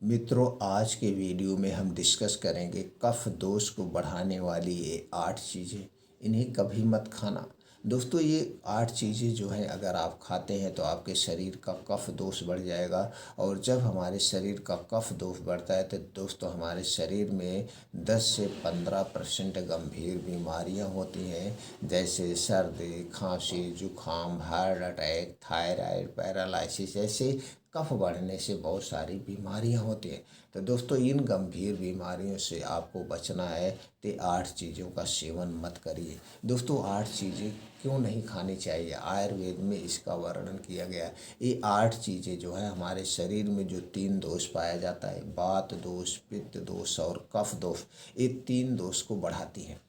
मित्रों, आज के वीडियो में हम डिस्कस करेंगे कफ दोष को बढ़ाने वाली ये 8 चीज़ें। इन्हें कभी मत खाना। दोस्तों, ये 8 चीज़ें जो हैं अगर आप खाते हैं तो आपके शरीर का कफ दोष बढ़ जाएगा। और जब हमारे शरीर का कफ दोष बढ़ता है तो दोस्तों हमारे शरीर में 10 से 15% गंभीर बीमारियां होती हैं, जैसे सर्दी, खांसी, जुखाम, हार्ट अटैक, थायराइड, पैरालिसिस। ऐसे कफ बढ़ने से बहुत सारी बीमारियां होती हैं। तो दोस्तों, इन गंभीर बीमारियों से आपको बचना है तो 8 चीज़ों का सेवन मत करिए। दोस्तों, 8 चीज़ें क्यों नहीं खानी चाहिए, आयुर्वेद में इसका वर्णन किया गया है। ये 8 चीज़ें जो है हमारे शरीर में जो 3 दोष पाया जाता है, वात दोष, पित्त दोष और कफ दोष, ये 3 दोष को बढ़ाती हैं।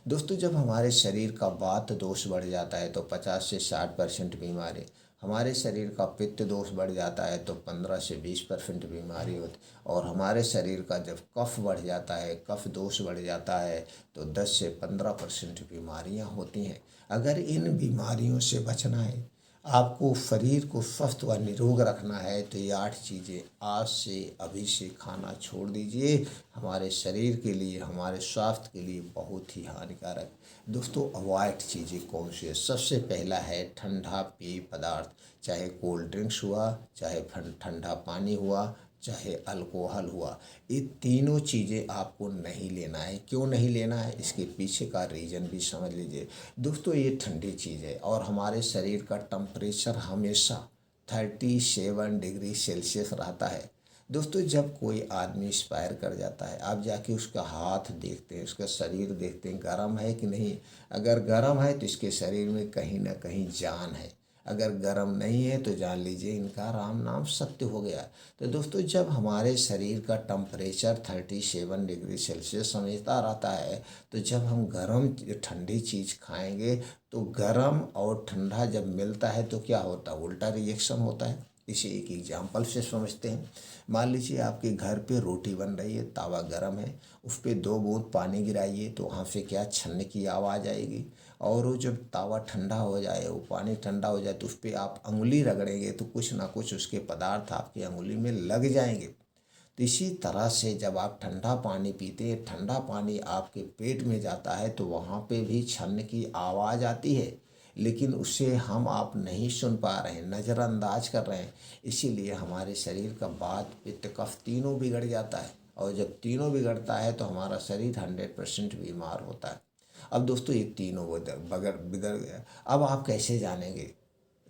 दोस्तों, जब हमारे शरीर का वात दोष बढ़ जाता है तो 50 से 60% बीमारी, हमारे शरीर का पित्त दोष बढ़ जाता है तो 15 से 20% बीमारी होती, और हमारे शरीर का जब कफ बढ़ जाता है, कफ दोष बढ़ जाता है तो 10 से 15% बीमारियां होती हैं। अगर इन बीमारियों से बचना है, आपको शरीर को स्वस्थ व निरोग रखना है तो ये 8 चीज़ें आज से अभी से खाना छोड़ दीजिए। हमारे शरीर के लिए, हमारे स्वास्थ्य के लिए बहुत ही हानिकारक। दोस्तों, अवॉइड चीज़ें कौन सी है? सबसे पहला है ठंडा पेय पदार्थ, चाहे कोल्ड ड्रिंक्स हुआ, चाहे ठंडा पानी हुआ, चाहे अल्कोहल हुआ। ये तीनों चीज़ें आपको नहीं लेना है। क्यों नहीं लेना है, इसके पीछे का रीज़न भी समझ लीजिए। दोस्तों, ये ठंडी चीज़ है और हमारे शरीर का टेम्परेचर हमेशा 37 डिग्री सेल्सियस रहता है। दोस्तों, जब कोई आदमी एक्सपायर कर जाता है, आप जाके उसका हाथ देखते हैं, उसका शरीर देखते हैं, गर्म है कि नहीं। अगर गर्म है तो इसके शरीर में कहीं ना कहीं जान है, अगर गर्म नहीं है तो जान लीजिए इनका राम नाम सत्य हो गया। तो दोस्तों, जब हमारे शरीर का टेम्परेचर 37 डिग्री सेल्सियस हमेशा रहता है, तो जब हम गर्म ठंडी चीज़ खाएंगे तो गर्म और ठंडा जब मिलता है तो क्या होता है, उल्टा रिएक्शन होता है। इसे एक एग्जाम्पल से समझते हैं। मान लीजिए आपके घर पे रोटी बन रही है, तावा गर्म है, उस पर 2 बूंद पानी गिराइए तो वहाँ से क्या छन्ने की आवाज़ आएगी। और वो जब तावा ठंडा हो जाए, वो पानी ठंडा हो जाए तो उस पर आप अंगुली रगड़ेंगे तो कुछ ना कुछ उसके पदार्थ आपकी अंगुली में लग जाएंगे। तो इसी तरह से जब आप ठंडा पानी पीते हैं, ठंडा पानी आपके पेट में जाता है तो वहाँ पे भी छन्न की आवाज़ आती है, लेकिन उसे हम आप नहीं सुन पा रहे हैं, नज़रअंदाज कर रहे हैं। इसीलिए हमारे शरीर का वात, पित्त, कफ तीनों बिगड़ जाता है, और जब तीनों बिगड़ता है तो हमारा शरीर 100% बीमार होता है। अब दोस्तों, ये तीनों बगैर बिगड़ गया। अब आप कैसे जानेंगे,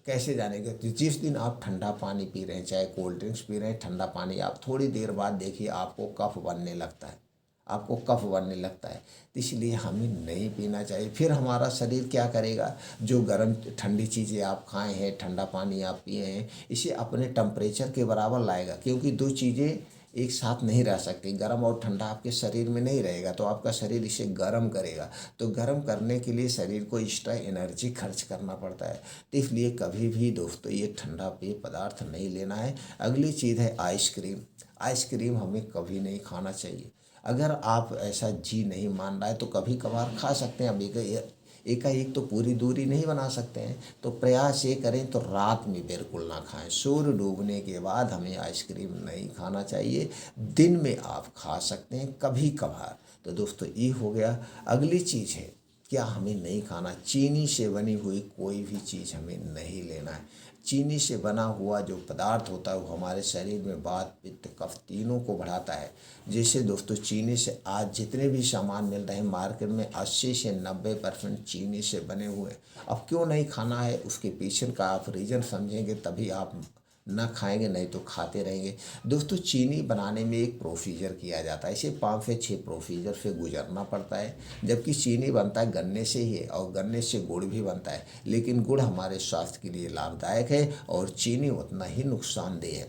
कैसे जानेंगे? तो जिस दिन आप ठंडा पानी पी रहे हैं, चाहे कोल्ड ड्रिंक्स पी रहे हैं, ठंडा पानी, आप थोड़ी देर बाद देखिए आपको कफ बनने लगता है, आपको कफ बनने लगता है। तो इसलिए हमें नहीं पीना चाहिए। फिर हमारा शरीर क्या करेगा, जो गर्म ठंडी चीज़ें आप खाए हैं, ठंडा पानी आप पिए हैं, इसे अपने टेम्परेचर के बराबर लाएगा, क्योंकि 2 चीज़ें एक साथ नहीं रह सकती। गर्म और ठंडा आपके शरीर में नहीं रहेगा तो आपका शरीर इसे गर्म करेगा। तो गर्म करने के लिए शरीर को एक्स्ट्रा एनर्जी खर्च करना पड़ता है। तो इसलिए कभी भी दोस्तों ये ठंडा पेय पदार्थ नहीं लेना है। अगली चीज़ है आइसक्रीम। आइसक्रीम हमें कभी नहीं खाना चाहिए। अगर आप ऐसा जी नहीं मान रहा है तो कभी कभार खा सकते हैं। अब एकाएक तो पूरी दूरी नहीं बना सकते हैं, तो प्रयास ये करें तो रात में बिल्कुल ना खाएं। सूर्य डूबने के बाद हमें आइसक्रीम नहीं खाना चाहिए। दिन में आप खा सकते हैं कभी कभार। तो दोस्तों, ये हो गया। अगली चीज़ है, क्या हमें नहीं खाना, चीनी से बनी हुई कोई भी चीज़ हमें नहीं लेना है। चीनी से बना हुआ जो पदार्थ होता है वो हमारे शरीर में वात, पित्त, कफ तीनों को बढ़ाता है। जैसे दोस्तों, चीनी से आज जितने भी सामान मिल रहे हैं मार्केट में, 80 से 90% चीनी से बने हुए हैं। अब क्यों नहीं खाना है, उसके पीछे का आप रीज़न समझेंगे तभी आप ना खाएंगे, नहीं तो खाते रहेंगे। दोस्तों, चीनी बनाने में एक प्रोसीजर किया जाता है, इसे 5 से 6 प्रोसीजर से गुजरना पड़ता है। जबकि चीनी बनता है गन्ने से ही है, और गन्ने से गुड़ भी बनता है, लेकिन गुड़ हमारे स्वास्थ्य के लिए लाभदायक है और चीनी उतना ही नुकसानदेह है।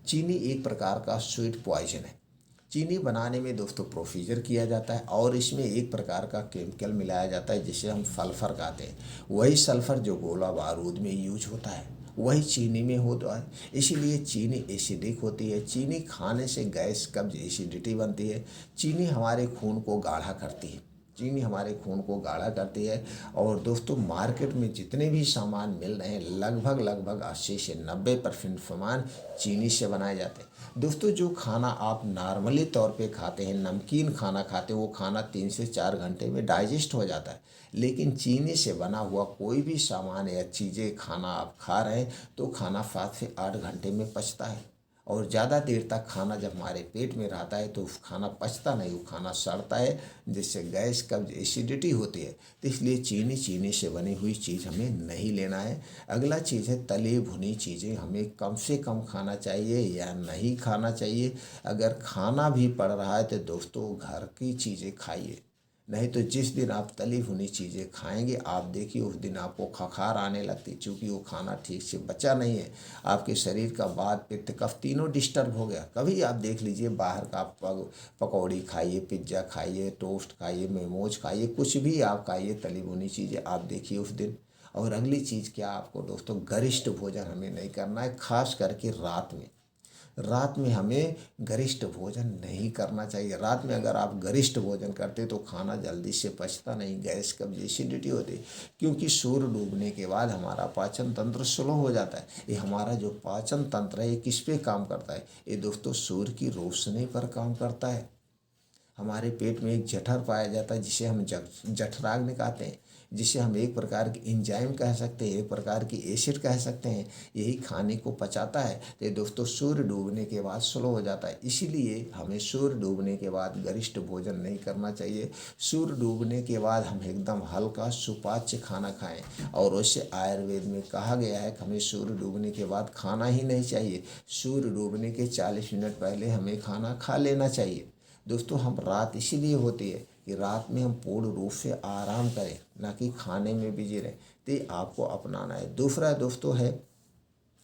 चीनी एक प्रकार का स्वीट पॉइजन है। चीनी बनाने में दोस्तों प्रोसीजर किया जाता है, और इसमें एक प्रकार का केमिकल मिलाया जाता है जिसे हम सल्फ़र कहते हैं। वही सल्फ़र जो गोला बारूद में यूज होता है वही चीनी में होता है। इसीलिए चीनी एसिडिक होती है। चीनी खाने से गैस, कब्ज, एसिडिटी बनती है। चीनी हमारे खून को गाढ़ा करती है। चीनी हमारे खून को गाढ़ा करती है। और दोस्तों मार्केट में जितने भी सामान मिल रहे हैं लगभग 80 से 90% सामान चीनी से बनाए जाते हैं। दोस्तों जो खाना आप नॉर्मली तौर पे खाते हैं, नमकीन खाना खाते हैं, वो खाना 3 से 4 घंटे में डाइजेस्ट हो जाता है। लेकिन चीनी से बना हुआ कोई भी सामान या चीज़ें खाना आप खा रहे हैं तो खाना 7 से 8 घंटे में पचता है। और ज़्यादा देर तक खाना जब हमारे पेट में रहता है तो खाना पचता नहीं, वो खाना सड़ता है, जिससे गैस कब्ज एसिडिटी होती है। तो इसलिए चीनी से बनी हुई चीज़ हमें नहीं लेना है। अगला चीज़ है तली भुनी चीज़ें हमें कम से कम खाना चाहिए या नहीं खाना चाहिए। अगर खाना भी पड़ रहा है तो दोस्तों घर की चीज़ें खाइए, नहीं तो जिस दिन आप तली भुनी चीज़ें खाएंगे आप देखिए उस दिन आपको खखार आने लगती, क्योंकि वो खाना ठीक से बचा नहीं है। आपके शरीर का वात पित्त कफ तीनों डिस्टर्ब हो गया। कभी आप देख लीजिए बाहर का पकौड़ी खाइए, पिज्ज़ा खाइए, टोस्ट खाइए, मोमोज खाइए, कुछ भी आप खाइए तली भुनी चीज़ें, आप देखिए उस दिन। और अगली चीज़ क्या आपको दोस्तों, गरिष्ठ भोजन हमें नहीं करना है, खास करके रात में। रात में हमें गरिष्ठ भोजन नहीं करना चाहिए। रात में अगर आप गरिष्ठ भोजन करते तो खाना जल्दी से पचता नहीं, गैस कब्ज एसिडिटी होती। क्योंकि सूर्य डूबने के बाद हमारा पाचन तंत्र स्लो हो जाता है। ये हमारा जो पाचन तंत्र है ये किस पे काम करता है, ये दोस्तों सूर्य की रोशनी पर काम करता है। हमारे पेट में एक जठर पाया जाता है जिसे हम जठराग्नि कहते हैं, जिसे हम एक प्रकार की एंजाइम कह सकते हैं, एक प्रकार की एसिड कह सकते हैं। यही खाने को पचाता है। तो ये दोस्तों सूर्य डूबने के बाद स्लो हो जाता है। इसीलिए हमें सूर्य डूबने के बाद गरिष्ठ भोजन नहीं करना चाहिए। सूर्य डूबने के बाद हम एकदम हल्का सुपाच्य खाना खाएं। और वैसे आयुर्वेद में कहा गया है कि हमें सूर्य डूबने के बाद खाना ही नहीं चाहिए, सूर्य डूबने के 40 मिनट पहले हमें खाना खा लेना चाहिए। दोस्तों हम रात इसीलिए होती है कि रात में हम पूर्ण रूप से आराम करें, ना कि खाने में बिजी रहें। तो ये आपको अपनाना है। दूसरा दोस्तों है,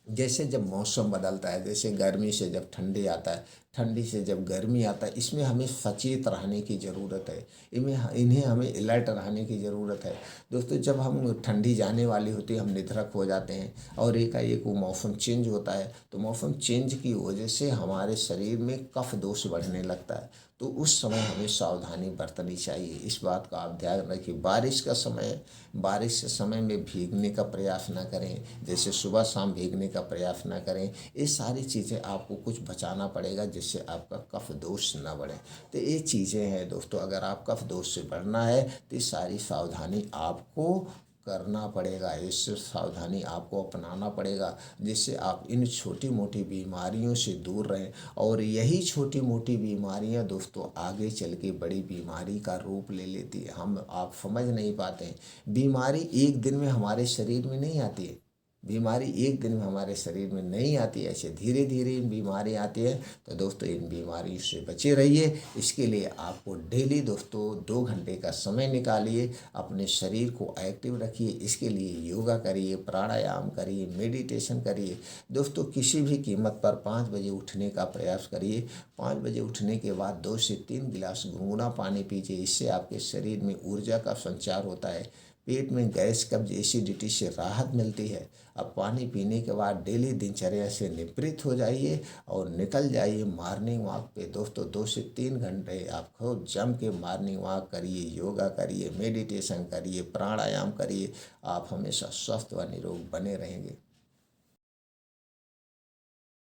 जैसे जब मौसम बदलता है, जैसे गर्मी से जब ठंडी आता है, ठंडी से जब गर्मी आता है, इसमें हमें सचेत रहने की ज़रूरत है। इन्हें हमें अलर्ट रहने की ज़रूरत है। दोस्तों जब हम ठंडी जाने वाली होती है हम निधरक हो जाते हैं और एकाएक वो मौसम चेंज होता है, तो मौसम चेंज की वजह से हमारे शरीर में कफ दोष बढ़ने लगता है। तो उस समय हमें सावधानी बरतनी चाहिए। इस बात का आप ध्यान रखिए। बारिश का समय है, बारिश के समय में भीगने का प्रयास ना करें, जैसे सुबह शाम भीगने का प्रयास ना करें। ये सारी चीज़ें आपको कुछ बचाना पड़ेगा जिससे आपका कफ दोष ना बढ़े। तो ये चीज़ें हैं दोस्तों, अगर आप कफ दोष से बढ़ना है तो ये सारी सावधानी आपको करना पड़ेगा, इस सावधानी आपको अपनाना पड़ेगा, जिससे आप इन छोटी मोटी बीमारियों से दूर रहें। और यही छोटी मोटी बीमारियां दोस्तों आगे चल के बड़ी बीमारी का रूप ले लेती है। हम आप समझ नहीं पाते हैं। बीमारी एक दिन में हमारे शरीर में नहीं आती है, बीमारी एक दिन में हमारे शरीर में नहीं आती है, ऐसे धीरे धीरे इन बीमारी आती है। तो दोस्तों इन बीमारियों से बचे रहिए। इसके लिए आपको डेली दोस्तों 2 घंटे का समय निकालिए, अपने शरीर को एक्टिव रखिए। इसके लिए योगा करिए, प्राणायाम करिए, मेडिटेशन करिए। दोस्तों किसी भी कीमत पर 5 बजे उठने का प्रयास करिए। 5 बजे उठने के बाद 2 से 3 गिलास गुनगुना पानी पीजिए। इससे आपके शरीर में ऊर्जा का संचार होता है, पेट में गैस कब्ज एसिडिटी से राहत मिलती है। अब पानी पीने के बाद डेली दिनचर्या से निवृत्त हो जाइए और निकल जाइए मॉर्निंग वॉक पे। दोस्तों 2 से 3 घंटे आप खूब जम के मॉर्निंग वॉक करिए, योगा करिए, मेडिटेशन करिए, प्राणायाम करिए। आप हमेशा स्वस्थ व निरोग बने रहेंगे।